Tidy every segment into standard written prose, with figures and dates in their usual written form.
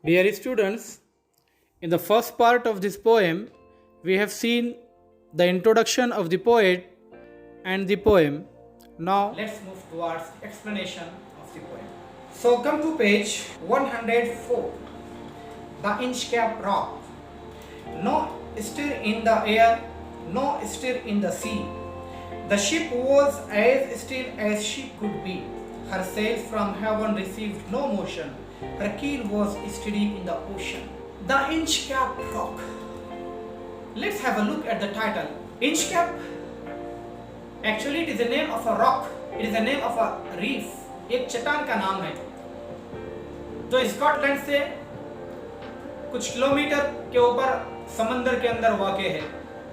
Dear students, in the first part of this poem, we have seen the introduction of the poet and the poem. Now, let's move towards explanation of the poem. So, come to page 104. The inch cap rock. No stir in the air, no stir in the sea. The ship was as still as she could be. Her sails from heaven received no motion. Her keel was steady in the ocean. The inch cap rock. Let's have a look at the title. Inch cap. Actually, it is the name of a rock. It is the name of a reef. एक चट्टान का नाम है जो Scotland से कुछ kilometre के ऊपर समंदर के अंदर वाक़ है.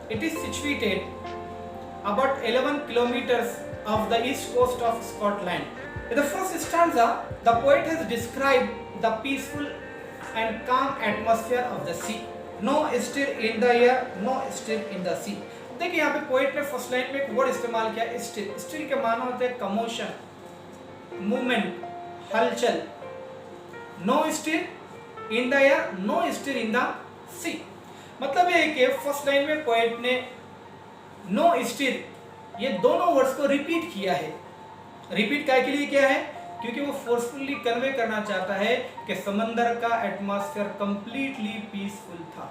It is situated about 11 kilometers of the east coast of Scotland. In the first stanza, the poet has described the peaceful and calm atmosphere of the sea. No stir in the air, no stir in the sea. देखिए यहाँ पे poet ने first line में एक word इस्तेमाल किया still. Still के मानो होते हैं कमोशन, मूवमेंट, हलचल. No stir in the air, no stir in the sea. मतलब ये है कि फर्स्ट लाइन में पोएट ने नो स्टिर ये दोनों वर्ड्स को रिपीट किया है. रिपीट काय के लिए किया है? क्योंकि वो फोर्सफुली कन्वे करना चाहता है कि समंदर का एटमॉस्फेयर कंप्लीटली पीसफुल था.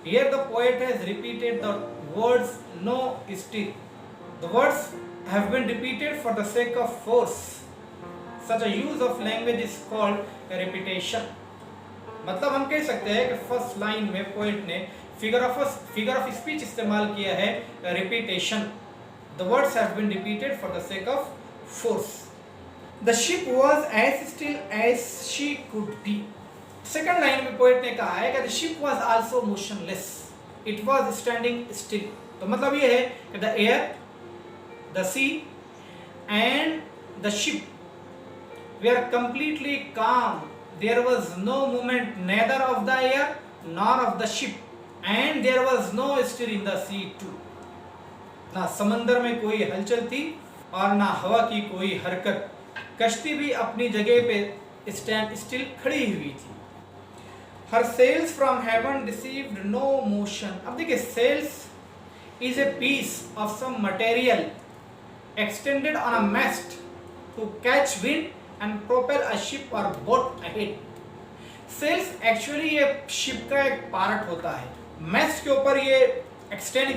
Here the poet has repeated the words no stir. The words have been repeated for the sake of force. Such a use of language is called repetition. मतलब हम कह सकते हैं कि फर्स्ट लाइन में poet ने figure of speech इस्तेमाल किया है repetition. The words have been repeated for the sake of force. The ship was as still as she could be. Second line में पोएट ने कहा है कि the ship was also motionless. It was standing still. तो मतलब ये है कि the air, the sea and the ship were completely calm. There was no movement neither of the air nor of the ship, and there was no stir in the sea too. ना समंदर में कोई हलचल थी और ना हवा की कोई हरकत. कश्ती भी अपनी जगह पे स्टैंड स्टिल खड़ी हुई थी. Her sails from heaven received no motion. अब देखिए sails is a piece of some material extended on a mast to catch wind and propel a ship or boat ahead. Sails actually ये ship का एक part होता है. mast के ऊपर ये एक्सटेंड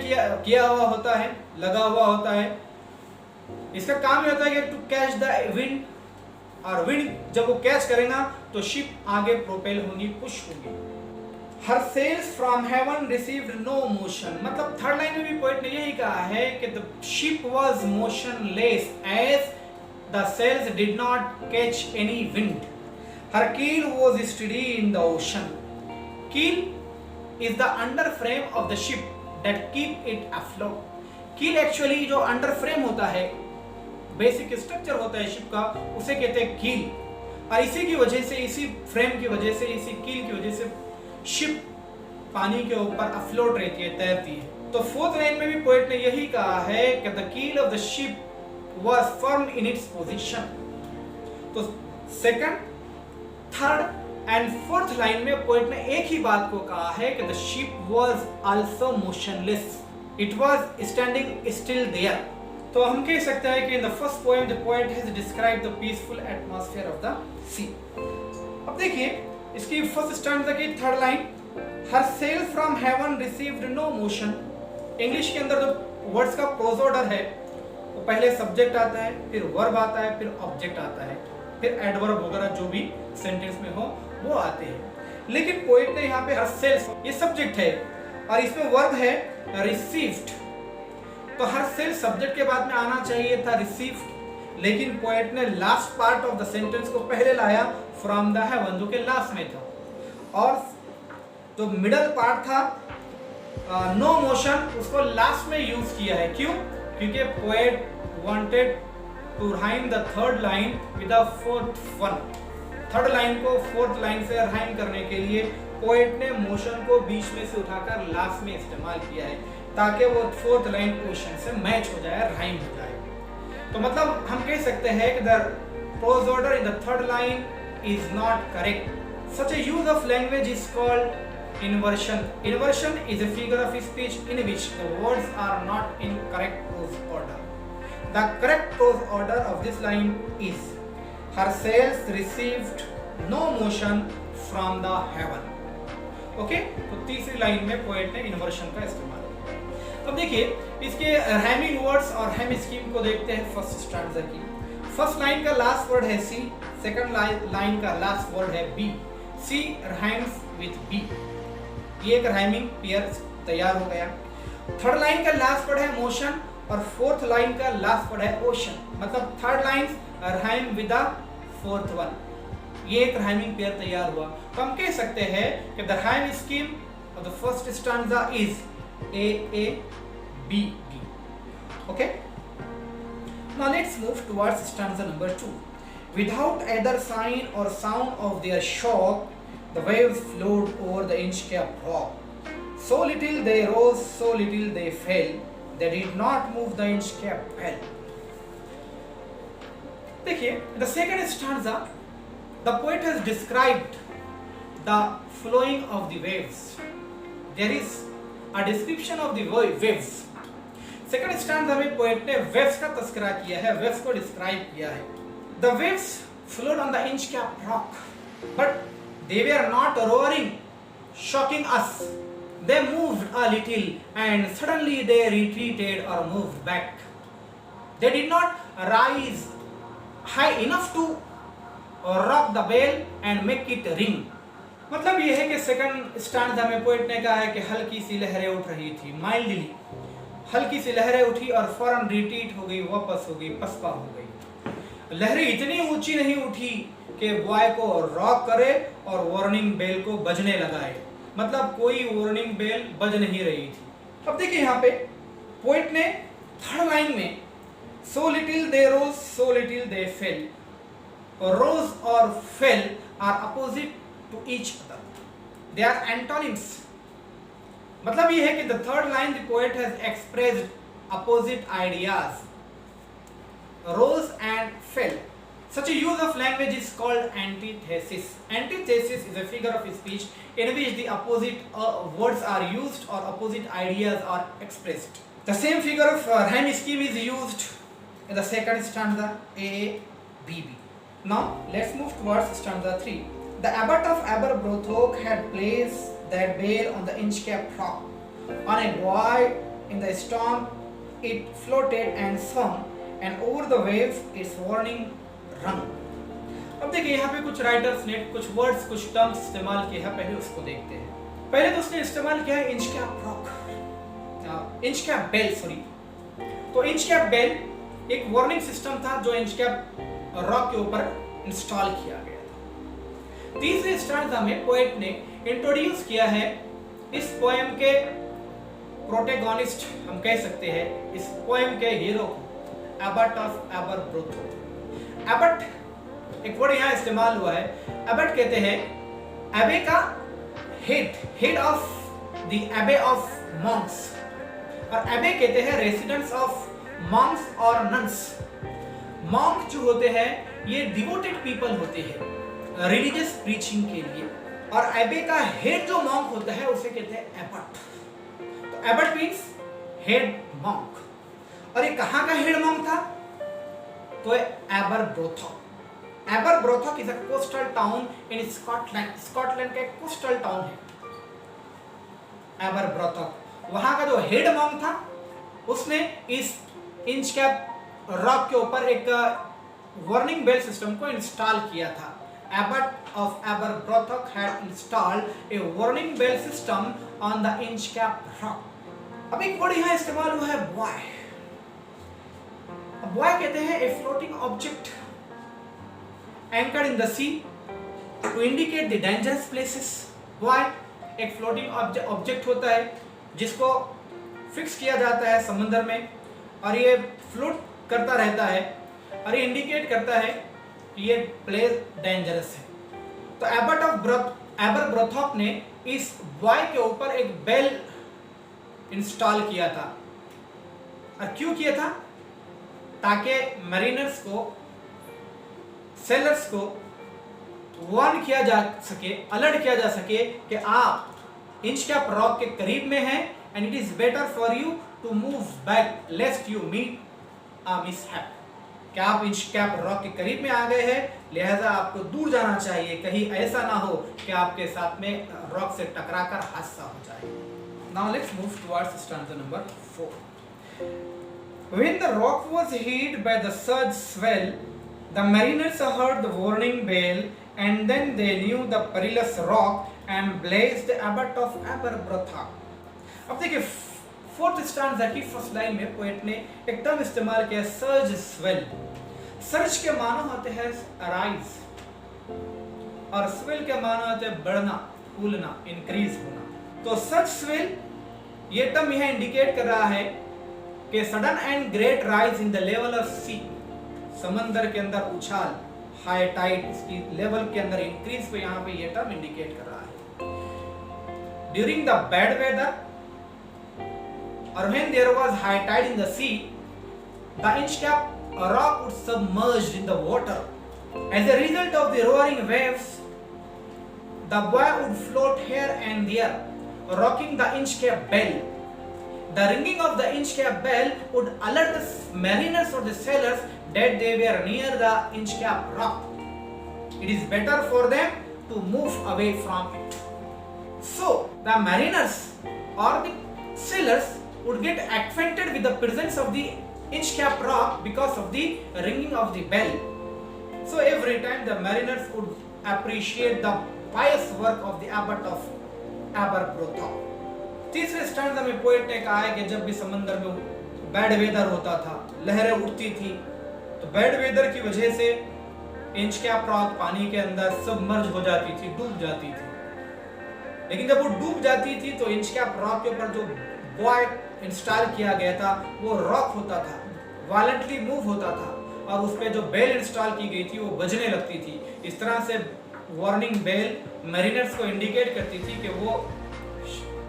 किया हुआ होता है, लगा हुआ होता है. इसका काम ये होता है कि टू कैच द विंड, और विंड जब वो कैच करेगा तो शिप आगे प्रोपेल होगी, पुश होगी. Her sails from heaven received no motion. मतलब थर्ड लाइन में भी पोएट ने यही कहा है कि the ship was motionless as the sails did not catch any wind. Her keel was steady in the ocean. Keel is the under frame of the ship that keep it afloat. Keel actually जो under frame होता है, basic structure होता है ship का, उसे कहते हैं कील. और इसी की वजह से, इसी फ्रेम की वजह से, इसी कील की वजह से शिप पानी के ऊपर अफ्लोट रहती है, तैरती है. तो फोर्थ लाइन में भी पोएट ने यही कहा है कि the keel of the ship was firm in its position. तो second, third and fourth line में पोएट ने एक ही बात को कहा है कि the ship was also motionless. It was standing still there. तो हम कह सकते हैं कि in the first poem the poet has described the peaceful atmosphere of the sea. अब देखिए इसकी फर्स्ट स्टैंजा की third line, her sail from heaven received no motion. English के अंदर जो वर्ड्स का प्रोज ऑर्डर है वो पहले सब्जेक्ट आता है, फिर वर्ब आता है, फिर ऑब्जेक्ट आता है, फिर एडवर्ब वगैरह जो भी सेंटेंस में हो वो आते हैं. लेकिन पोएट ने यहाँ पे हर सेल्स, ये सब्जेक्ट है और इसमें वर्ब है रिसीव्ड. तो हर सेल सब्जेक्ट के बाद में आना चाहिए था रिसीव्ड, लेकिन पोएट ने last part of the sentence को पहले लाया फ्रॉम द हेवन, जो कि लास्ट में था. और जो मिडल पार्ट था नो मोशन, उसको लास्ट में यूज किया है. क्यों? क्योंकि poet wanted to rhyme the third line with the fourth one. Third line को फोर्थ लाइन से राइम करने के लिए पोएट ने मोशन को बीच में से उठाकर लास्ट में इस्तेमाल किया है, ताकि वो फोर्थ लाइन क्वेश्चन से मैच हो जाए, राइम हो जाए. तो मतलब हम कह सकते हैं कि the prose order in the third line is not correct. Such a use of language is called inversion. Inversion is a figure of speech in which the words are not in correct prose order. The correct prose order of this line is, her sails received no motion from the heaven. Okay, तो तीसरी line में poet ने inversion का इस्तेमाल किया। अब देखिए इसके राइमिंग वर्ड्स और राइम स्कीम को देखते हैं फर्स्ट स्टैंजा की। फर्स्ट लाइन का लास्ट वर्ड है सी, सेकंड लाइन का लास्ट वर्ड है be. Sea rhymes with be, ये एक राइमिंग पेयर तैयार हो गया। थर्ड लाइन का लास्ट वर्ड है मोशन और फोर्थ लाइन का लास्ट वर्ड है ओशन, मतलब third line rhyme with the fourth one, ये एक राइमिंग पेयर तैयार हुआ। तो हम कह सकते हैं कि the rhyme scheme of the first stanza is A A B B. Okay, now let's move towards stanza number 2। Without either sign or sound of their shock, the waves flowed over the inch-capped rock. So little they rose, so little they fell. They did not move the inch-capped well. देखिए, the second stanza, the poet has described the flowing of the waves. There is a description of the waves. Second stanza में poet ने waves का तस्करा किया है, waves को describe किया है। The waves flowed on the inch-capped rock, but they were not roaring, shocking us. They moved a little, and suddenly they retreated or moved back. They did not rise high enough to rock the bell and make it ring. मतलब ये है कि second stanza में poet ने कहा है कि हल्की सी लहरें उठ रही थी, माइल्डली हल्की सी लहरें उठी और फौरन रिट्रीट हो गई, वापस हो गई, पसपा हो गई। लहरें इतनी ऊंची नहीं उठी कि बॉय को रॉक करे और वार्निंग बेल को बजने लगाए, मतलब कोई वार्निंग बेल बज नहीं रही थी। अब देखिए यहाँ पे पोएट ने थर्ड लाइन में so little they rose, so little they fell. Rose or fell are opposite to each other. They are antonyms. मतलब ये है कि the third line the poet has expressed opposite ideas. Rose and fell. Such a use of language is called antithesis. Antithesis is a figure of speech in which the opposite words are used or opposite ideas are expressed. The same figure of rhyme scheme is used in the second stanza A B B. Now let's move towards stanza 3. The abbot of Aberbrothock had placed that bell on the inch-capped rock. On a buoy in the storm it floated and swung, and over the waves its warning rung. अब देखिए यहाँ पे कुछ writers ने कुछ words कुछ terms इस्तेमाल किए हैं, पहले उसको देखते हैं। पहले तो उसने इस्तेमाल किया है Inchcape Rock, Inchcape Bell, sorry. तो इंच-कैप बेल एक वार्निंग सिस्टम था जो इंच-कैप रॉक के ऊपर इंस्टॉल किया गया था। तीसरे स्टैंजा में पोएट ने इंट्रोड्यूस किया है इस पोएम के प्रोटैगनिस्ट, हम कह सकते हैं इस पोएम के हीरो को, एबट ऑफ एबरब्रोथोक। एबट एक वर्ड यहाँ इस्तेमाल हुआ है। एबट कहते हैं एबे का हेड ऑफ द एबे ऑफ मॉन्क्स, और एबे कहते हैं रेसिडेंट्स ऑफ मॉन्क्स और नन्स। मॉन्क जो होते हैं ये डिवोटेड पीपल होते हैं रिलीजियस प्रीचिंग के लिए, और एबे का हेड जो मॉन्क होता है उसे कहते हैं एबट। तो एबट मींस हेड मॉन्क, और ये कहाँ का हेड मॉन्क था? तो Aberbrothok. Aberbrothok is a coastal town in Scotland. Scotland का एक कोस्टल टाउन है एबरब्रोथॉक। वहां का जो हेड मॉन्क था उसने इस इंच-कैप रॉक के ऊपर एक वार्निंग बेल सिस्टम को इंस्टॉल किया था। Abbot of Aberbrothok had installed a warning bell system on the Inchcape rock. अब एक वर्ड यहाँ इस्तेमाल हुआ है बॉय। बॉय कहते हैं a floating object anchored in the sea to indicate the dangerous places. Buoy एक फ्लोटिंग ऑब्जेक्ट होता है जिसको फिक्स किया जाता है समुद्र में, और ये फ्लोट करता रहता है और ये इंडिकेट करता है कि ये प्लेस डेंजरस है। तो एबट ऑफ एबरब्रोथॉक ने इस बॉय के ऊपर एक बेल इंस्टॉल किया था। और क्यों किया था? ताकि मरीनर्स को, सेलर्स को वार्न किया जा सके, अलर्ट किया जा सके कि आप इंच कैप रॉक के करीब में हैं and it is better for you to move back lest you meet a mishap. क्या आप इंच कैप रॉक के करीब में आ गए हैं, लिहाजा आपको दूर जाना चाहिए, कहीं ऐसा ना हो कि आपके साथ में रॉक से टकराकर हादसा हो जाए। Now let's move towards stanza number 4. When the rock was hit by the surge swell, the mariners heard the warning bell, and then they knew the perilous rock and blazed the abbot of Aberbrothock. अब देखिए fourth stanza की first line में poet ने एक term इस्तेमाल किया, surge swell. Surge के मानो होते हैं राइज और स्वेल के मानो होते हैं बढ़ना, फूलना, इंक्रीज होना। तो सर्ज स्वेल ये टर्म यह इंडिकेट कर रहा है कि sudden and great rise in the level of sea, समंदर के अंदर उछाल, हाई टाइड, इसकी लेवल के अंदर इंक्रीज को यहाँ पे ये टर्म इंडिकेट कर रहा है। During the bad weather or when there was high tide in the sea, the inch cap rock would submerged in the water. As a result of the roaring waves, the buoy would float here and there, rocking the inch cap bell. The ringing of the inch cap bell would alert the mariners or the sailors that they were near the inch cap rock. It is better for them to move away from it. So the mariners or the sailors would get acquainted with the presence of the inch cap rock because of the ringing of the bell. So every time the mariners would appreciate the pious work of the abbot of Aberbrothock. तीसरे stanza में poet ने कहा है कि जब भी समंदर में बैड वेदर होता था, लहरें उठती थी, तो बैड वेदर की वजह से इंच कैप रॉक पानी के अंदर सबमर्ज हो जाती थी, डूब जाती थी। लेकिन जब वो डूब जाती थी तो इंच कैप रॉक के ऊपर जो बॉय इंस्टॉल किया गया था वो रॉक होता था, वायलेंटली मूव होता था और उस पे जो बेल इंस्टॉल की गई थी वो बजने लगती थी। इस तरह से वार्निंग बेल मैरिनर्स को इंडिकेट करती थी कि वो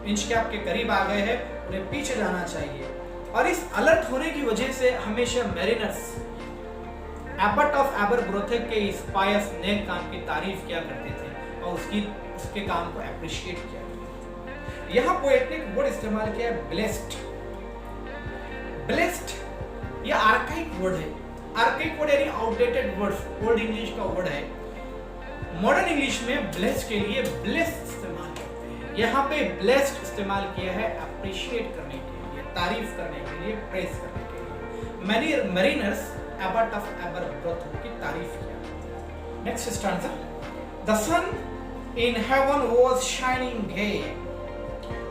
इंच कैप के करीब आ गए हैं, उन्हें पीछे जाना चाहिए। और इस अलर्ट होने की वजह से हमेशा मैरिनर्स एबट ऑफ एबरब्रोथेक के इस पायस नेक काम की तारीफ किया करते थे और उसके काम को एप्रिशिएट किया। यहाँ पोएट ने एक वर्ड इस्तेमाल किया है, ब्लेस्ड। ब्लेस्ड ये आर्काइक वर्ड है। आर्काइक वर्ड यानी आउटडेटेड वर्ड, ओल्ड इंग्लिश का वर्ड है। मॉडर्न इंग्लिश में ब्लेस्ड के लिए ब्लेस्ड इस्तेमाल करते हैं। यहाँ पे ब्लेस्ड इस्तेमाल किया है अप्रिशिएट करने के लिए, तारीफ करने के लिए, प्रेज करने के लिए। Many mariners abbot of Aberbrothok की तारीफ किया। Next stanza, the sun in heaven was shining gay.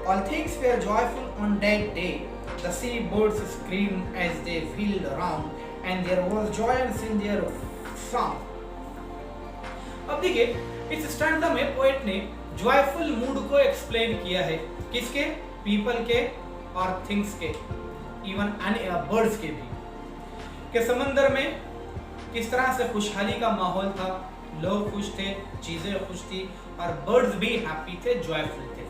All things were joyful on that day. The sea birds screamed as they wheeled around, and there was joyance in their song. अब देखिए इस stanza में poet ने joyful mood को explain किया है। किसके? People के और थिंग्स के, इवन बर्ड्स के भी, कि समंदर में किस तरह से खुशहाली का माहौल था, लोग खुश थे, चीजें खुश थी और बर्ड्स भी हैप्पी थे, जॉयफुल थे।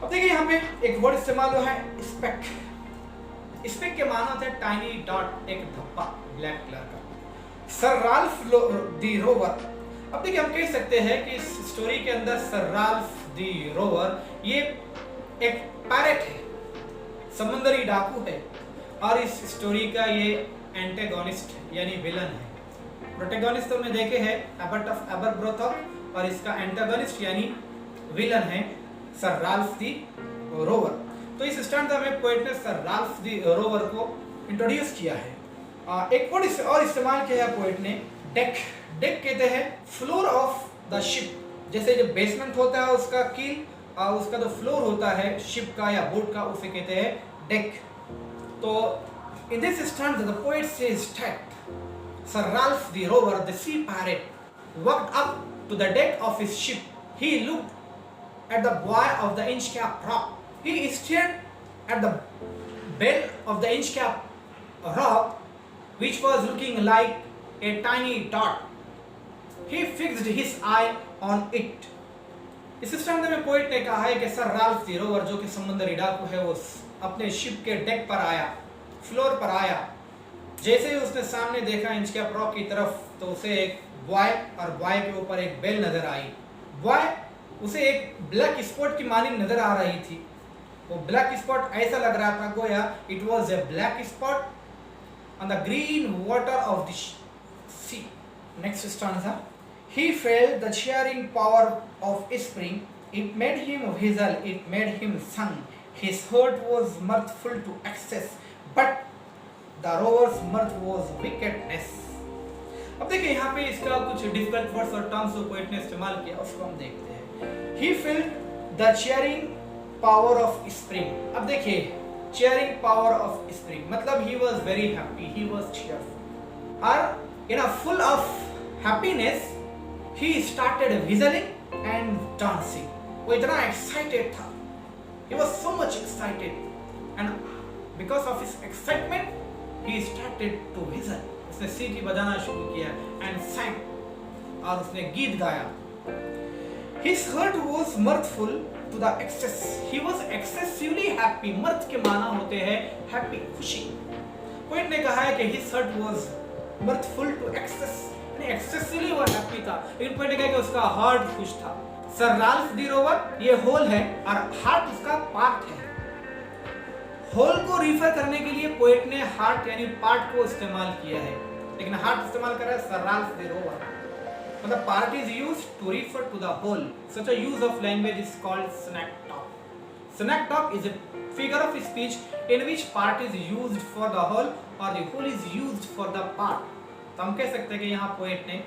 अब देखिए यहाँ पे एक वर्ड इस्तेमाल हुआ है, स्पेक। स्पेक के माना होता है टाइनी डॉट, एक धब्बा ब्लैक कलर का। सर राल्फ दी रोवर, अब देखिए हम कह सकते हैं कि इस स्टोरी के अंदर सर राल्फ दी रोवर ये एक पैरेट है, समुद्री डाकू है और इस स्टोरी का ये एंटेगोनिस्ट यानी विलन है। प्रोटैगनिस्ट तो हमने देखे हैं एबट ऑफ एबरब्रोथोक और इसका एंटागनिस्ट यानी विलन है सर राल्फ दी रोवर। तो इस स्टैंजा में पोएट ने सर राल्फ दी रोवर को इंट्रोड्यूस किया है। एक वर्ड और इस्तेमाल किया है पोएट ने, डेक। डेक कहते हैं फ्लोर ऑफ द शिप, जैसे जो बेसमेंट होता है उसका कील और उसका जो फ्लोर होता है शिप का या बोट का, उसे कहते हैं डेक। तो in this stanza the poet says that Sir Ralph the rover, the sea pirate, walked up to the deck of his ship. He looked at the buoy of the inch cap rock. He stared at the bell of the inch cap rock, which was looking like a tiny dot. He fixed his eye on it. इस stanza में poet ने कहा है कि sir Ralph दी rover जो कि समुद्री डाकू है, वो अपने शिप के डेक पर आया, फ्लोर पर आया। जैसे ही उसने सामने देखा इंच कैप रॉक की तरफ तो उसे एक बॉय और बॉय के ऊपर एक बेल नजर आई। बॉय उसे एक ब्लैक स्पॉट की मानी नजर आ रही थी। वो ब्लैक स्पॉट ऐसा लग रहा था गोया it was a black spot on the green water of the sea. Next stanza. He felt the cheering power of spring. It made him whistle, it made him sing. His heart was mirthful to excess, but the rover's mirth was wickedness. अब देखिए यहाँ पे इसका कुछ difficult words और terms जो poet ने इस्तेमाल किया उसको हम देखते हैं। He felt the cheering power of spring. अब देखिए cheering power of spring मतलब he was very happy, he was cheerful. और in a full of happiness he started whistling and dancing. वो इतना excited था, he was so much excited, and because of his excitement he started to whistle. उसने सीटी बजाना शुरू किया and sang, और उसने गीत गाया। His heart was mirthful to the excess. He was excessively happy. mirth के माना होते हैं happy, खुशी। पोएट ने कहा है कि his heart was mirthful to excess, यानी excessively वो happy था, लेकिन पोएट ने कहा कि उसका हार्ट खुश था। सर राल्फ डी रोवर ये होल है और हार्ट उसका पार्ट है। होल को रिफर करने के लिए पोएट ने हार्ट यानी पार्ट को इस्तेमाल किया है, लेकिन हार्ट इस्तेमाल कर रहा है सर राल्फ डी रोवर। मतलब part is used to refer to the whole. Such a use of language is called snack talk. Snack talk is a figure of speech in which part is used for the whole or the whole is used for the part. तो हम कह सकते हैं कि यहाँ poet ने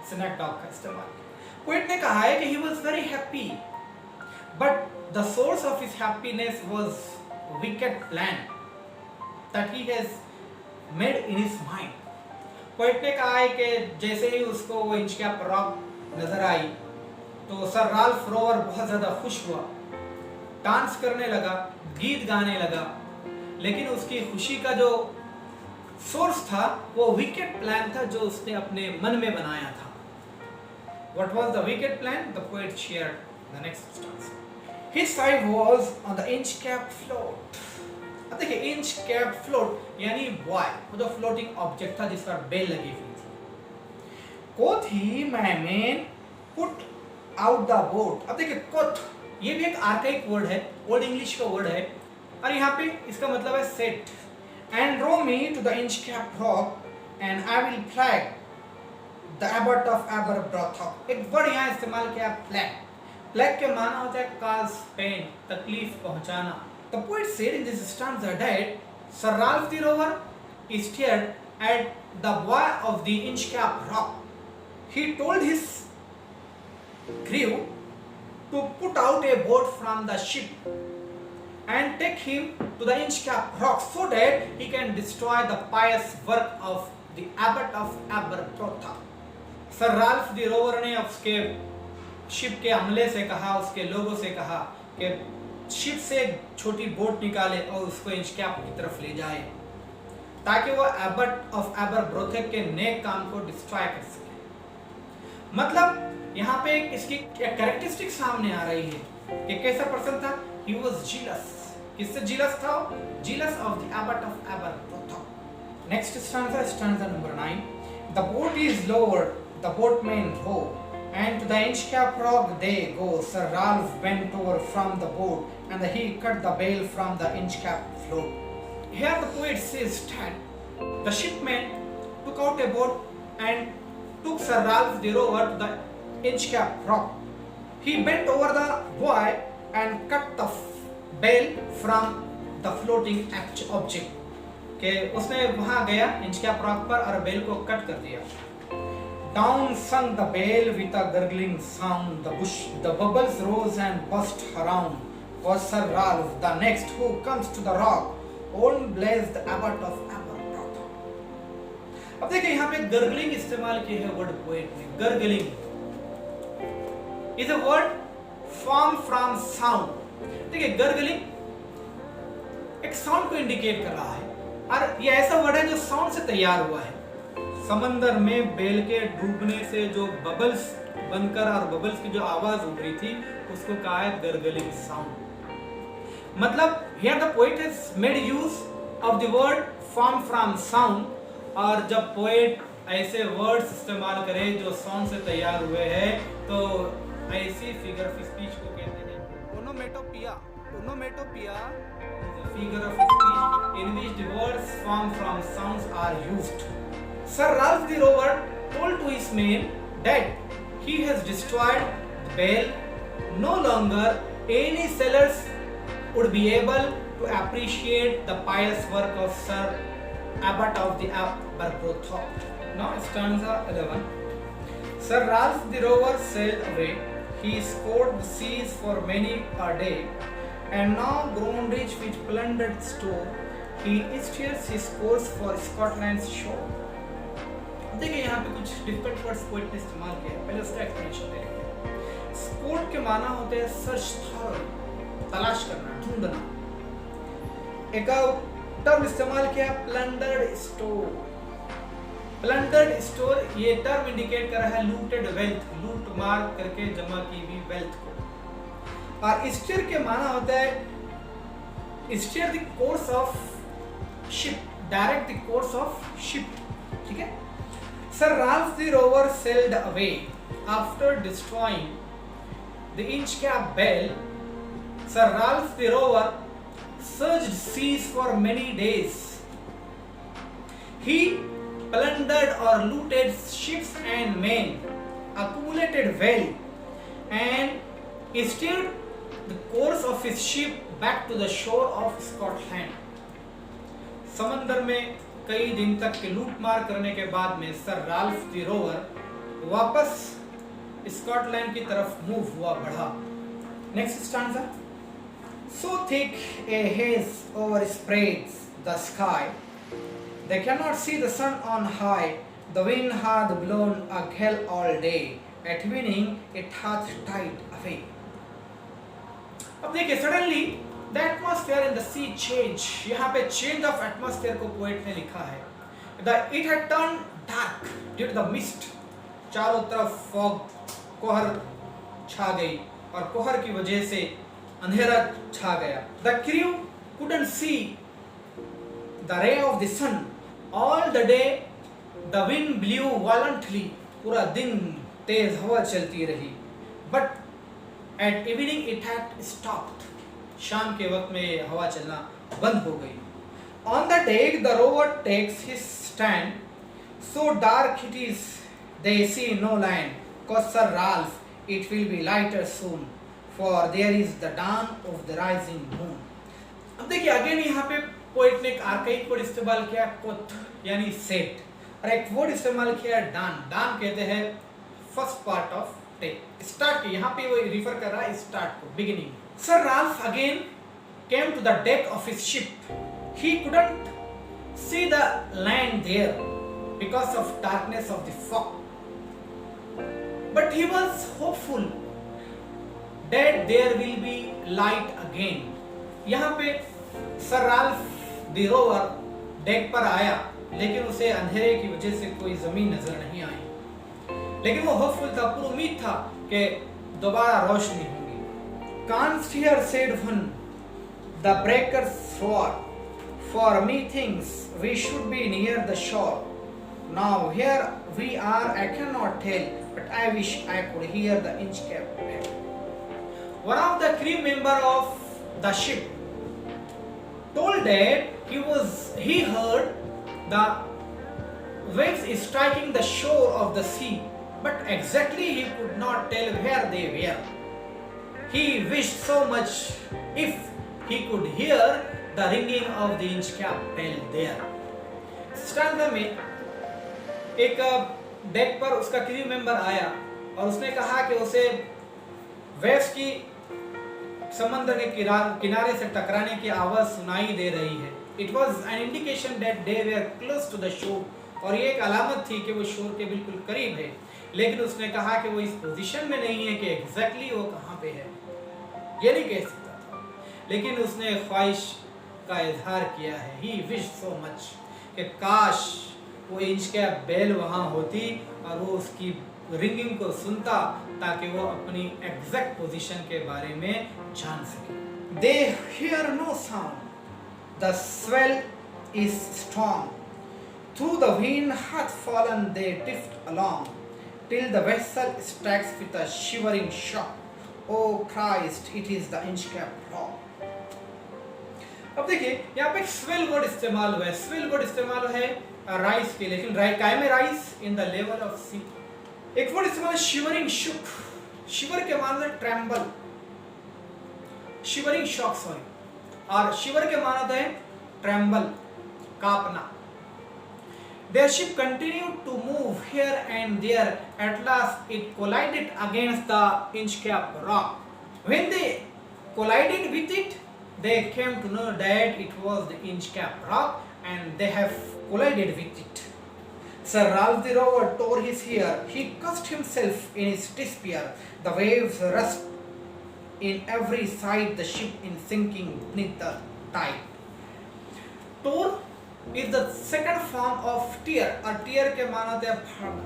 snack talk का इस्तेमाल किया। पोएट ने कहा है कि he was very happy, but the source of his happiness was wicked plan that he has made in his mind. Poet ने कहा है कि जैसे ही उसको वो इंचकैप रॉक नजर आई तो सर राल्फ रोवर बहुत ज्यादा खुश हुआ, डांस करने लगा, गीत गाने लगा, लेकिन उसकी खुशी का जो सोर्स था वो विकेट प्लान था जो उसने अपने मन में बनाया था। What was the wicked plan? The poet shared the next stanza. His eye was on the inch-capped float. अब देखिए inch-capped float यानी बॉय, वो जो फ्लोटिंग ऑब्जेक्ट था जिस पर बेल लगी हुई थी। Quoth he, my man, put out the boat. अब देखिए quoth ये भी एक आर्काइक वर्ड है, ओल्ड इंग्लिश का वर्ड है, और यहाँ पे इसका मतलब है set. And row me to the inch-capped rock, and I will flag the abbot of Aberbrothok. एक वर्ड यहाँ इस्तेमाल किया फ्लैग। फ्लैग के माना होता है cause pain, तकलीफ पहुंचाना। The poet said in this stanza that Sir Ralph the Rover stared at the boy of the Inchcape Rock. He told his crew to put out a boat from the ship and take him to the Inchcape Rock so that he can destroy the pious work of the abbot of Aberbrothok. Sir Ralph the rover ने उसके ship के अमले से कहा, उसके लोगों से कहा कि शिप से एक छोटी बोट निकाले और उसको इंचकैप की तरफ ले जाए ताकि वो एबट ऑफ एबरब्रोथक के नेक काम को डिस्ट्रॉय कर सके। मतलब यहाँ पे इसकी कैरेक्टरिस्टिक सामने आ रही है कि कैसा पर्सन था। He was jealous. किससे जीलस था? Jealous of the abbot of Aberbrothok. Next stanza, stanza number 9। The boat is lowered, the boatmen row, and to the Inchcape Rock they go. Sir Ralph bent over from the boat, and he cut the bale from the Inchcape float. Here the poet says stand. The shipmen took out a boat and took Sir Ralph the rover to the Inchcape Rock. He bent over the boy and cut the bale from the floating object. के उसने वहाँ गया Inchcape Rock पर और bell को cut कर दिया। Down sunk the bale with a gurgling sound. The bubbles rose and burst around. Was Sir Ralph the next who comes to the rock? On blazed the abbot of Aberbrothok. अब देखिए यहाँ पे gurgling इस्तेमाल किया है word poet ने। Gurgling is a word formed from sound. देखिए gurgling एक साउंड को इंडिकेट कर रहा है और ये ऐसा वर्ड है जो साउंड से तैयार हुआ है। समंदर में बेल के डूबने से जो बबल्स बनकर और बबल्स की जो आवाज उठ रही थी उसको कहा है गरगलिंग साउंड। मतलब here the poet has made use of the word formed from sound और जब पोएट ऐसे वर्ड्स इस्तेमाल करे जो साउंड से तैयार हुए हैं तो ऐसी फिगर ऑफ स्पीच को कहते हैं onomatopoeia. Onomatopoeia is a figure of speech in which the words formed from sounds are used. Sir Ralph the Rover told to his men that he has destroyed the bell. No longer any sailors would be able to appreciate the pious work of Sir Abbot of the Aberbrothock. Now stanza 11. Sir Ralph the Rover sailed away. He scored the seas for many a day, and now grown rich with plundered store, he steers his course for Scotland's shore. देखिए यहाँ पे कुछ difficult words poet ने इस्तेमाल किया है, पहले उसका एक्सप्लेनेशन दे रहे हैं। स्कोर्ट के माना होते हैं सर्च थॉरोली, तलाश करना, ढूंढना। एक टर्म इस्तेमाल किया प्लंडर्ड स्टोर। प्लंडर्ड स्टोर ये टर्म इंडिकेट कर रहा है लूटेड वेल्थ, लूट मार करके जमा की हुई वेल्थ को। और स्टीयर के माना होता है steer the course of ship, direct the course of ship, ठीक है। Sir Ralph the rover sailed away after destroying the Inchcape bell. Sir Ralph the rover surged seas for many days. He plundered or looted ships and men, accumulated wealth, and steered the course of his ship back to the shore of Scotland. समंदर में कई दिन तक के लूटमार करने के बाद में सर राल्फ द रोवर वापस स्कॉटलैंड की तरफ मूव हुआ, बढ़ा। Next stanza. So thick a haze overspreads the sky, they cannot see the sun on high. The wind hath blown a gale all day, at evening it hath died away. अब देखिए suddenly the atmosphere in the sea change, यहाँ पे change of atmosphere को poet ने लिखा है। It had turn dark due to the mist, चारों तरफ फॉग, कोहर छा गई और कोहर की वजह से अंधेरा छा गया। The crew couldn't see the ray of the sun all the day. The wind blew violently. पूरा दिन तेज हवा चलती रही। But at evening it had stopped. शाम के वक्त में हवा चलना बंद हो गई। On the deck the rover takes his stand. So dark it is, they see no land. Cause Sir Ralph, it will be lighter soon. For there is the dawn of the rising moon. अब देखिए again यहाँ पे poet ने एक archaic word इस्तेमाल किया कोथ यानी सेट, और एक वर्ड इस्तेमाल किया डान। डान कहते हैं first part of day, start की, यहाँ पे वो रिफर कर रहा है स्टार्ट को, beginning. Sir Ralph again came to the deck of his ship. He couldn't see the land there because of darkness of the fog, but he was hopeful that there will be light again. यहाँ पे Sir Ralph the Rover deck पर आया, लेकिन उसे अंधेरे की वजह से कोई जमीन नजर नहीं आई, लेकिन वो होपफुल था, पूरी उम्मीद था कि दोबारा रोशनी होगी। Canst hear, said one, the breakers roar, for methinks we should be near the shore. Now here we are, I cannot tell, but I wish I could hear the Inchcape bell. One of the crew member of the ship told that he heard the waves striking the shore of the sea, but exactly he could not tell where they were. He wished so much if he could hear the ringing of the Inchcape bell there. Stanza में एक deck पर उसका crew member आया और उसने कहा कि उसे वेव्स की समंदर के किनारे से टकराने की आवाज सुनाई दे रही है। It was an indication that they were close to the shore, और ये एक अलामत थी कि वो शोर के बिल्कुल करीब है, लेकिन उसने कहा कि वो इस पोजीशन में नहीं है कि एग्जैक्टली वो कहाँ पे है, ये नहीं कह सकता था, लेकिन उसने ख्वाहिश का इजहार किया है। ही विश सो मच कि काश वो इंचकैप बेल वहाँ होती और वो उसकी रिंगिंग को सुनता ताकि वो अपनी एग्जैक्ट पोजीशन के बारे में जान सके। They hear no sound. The swell is strong. Through the wind hath fallen, they drift along, till the vessel strikes with a shivering shock. Oh Christ, it is the Inchcape Rock. अब देखिए यहाँ पे swell word इस्तेमाल हुआ है. Swell word इस्तेमाल है rice के, लेकिन काय में rise in the level of sea. एक वर्ड इस्तेमाल है शिवरिंग शुक. शिवर के माना ट्रेम्बल, शिवरिंग शॉक सॉरी, और शिवर के माना है tremble, कांपना. Their ship continued to move here and there. At last it collided against the Inchcape Rock. When they collided with it, they came to know that it was the Inchcape Rock and they have collided with it. Sir Ralph the rover tore his hair. He cursed himself in his despair. The waves rushed in every side, the ship in sinking beneath the tide. Tore is the second form of tear. और tear के माना थे फाड़ना.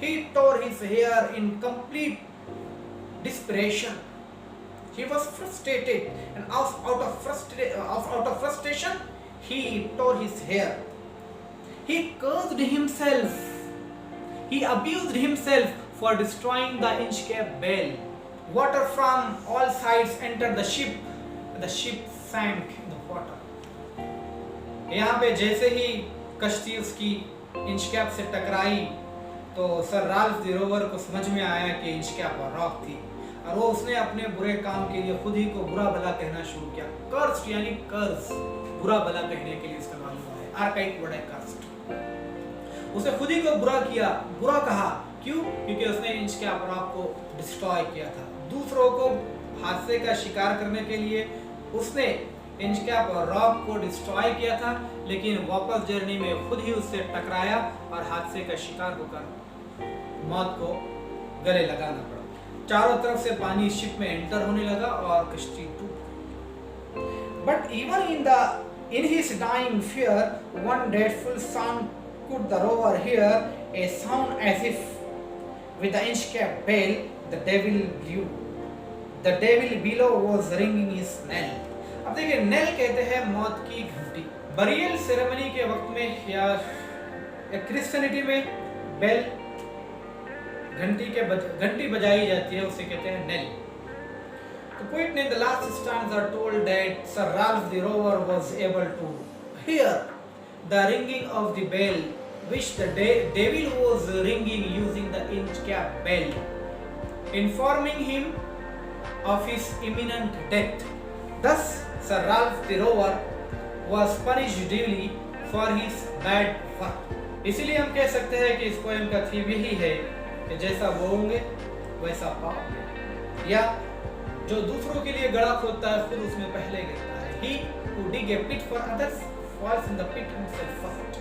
He tore his hair in complete desperation. He was frustrated, and out of frustration, he tore his hair. He cursed himself. He abused himself for destroying the Inchcape Bell. Water from all sides entered the ship. The ship sank in the water. यहाँ पे जैसे ही कश्ती उसकी इंचकैप से टकराई तो sir Ralph the rover को समझ में आया कि इंचकैप रॉक थी, और वो उसने अपने बुरे काम के लिए खुद ही को बुरा भला कहना शुरू किया. कर्स्ट यानी कर्ज, बुरा भला कहने के लिए इस्तेमाल हुआ है. आर्काइक वर्ड है कर्स्ट. उसने खुद ही को बुरा किया, बुरा कहा. क्यों? क्योंकि उसने इंचकैप रॉक को डिस्ट्रॉय किया था. दूसरों को हादसे का शिकार करने के लिए उसने इंचकैप रॉक को डिस्ट्रॉय किया था, लेकिन वापस जर्नी में खुद ही उससे टकराया और हादसे का शिकार होकर मौत को गले लगाना पड़ा. चारों तरफ से पानी शिप में एंटर होने लगा और कश्ती टूट गई. But even in his dying fear, one dreadful sound could the rover hear, a sound as if with the Inchcape bell the devil blew. The devil below was ringing his knell. अब देखिए, nail कहते हैं मौत की घंटी. Burial ceremony के वक्त में या क्रिश्चियनिटी में बेल घंटी बजाई जाती है, उसे कहते हैं nail. The poet in the last stanza told that Sir Ralph the rover was able to hear the ringing of the bell, which the devil was ringing using the Inchcape bell, informing him of his imminent death. Thus Sir Ralph the rover was punished duly for his bad work. इसीलिए हम कह सकते हैं कि इस poem का theme यही है कि जैसा बोओगे वैसा पाओगे, या जो दूसरों के लिए गड्ढा खोदता है खुद उसमें पहले गिरता है. He who dig a pit for others falls in the pit himself first.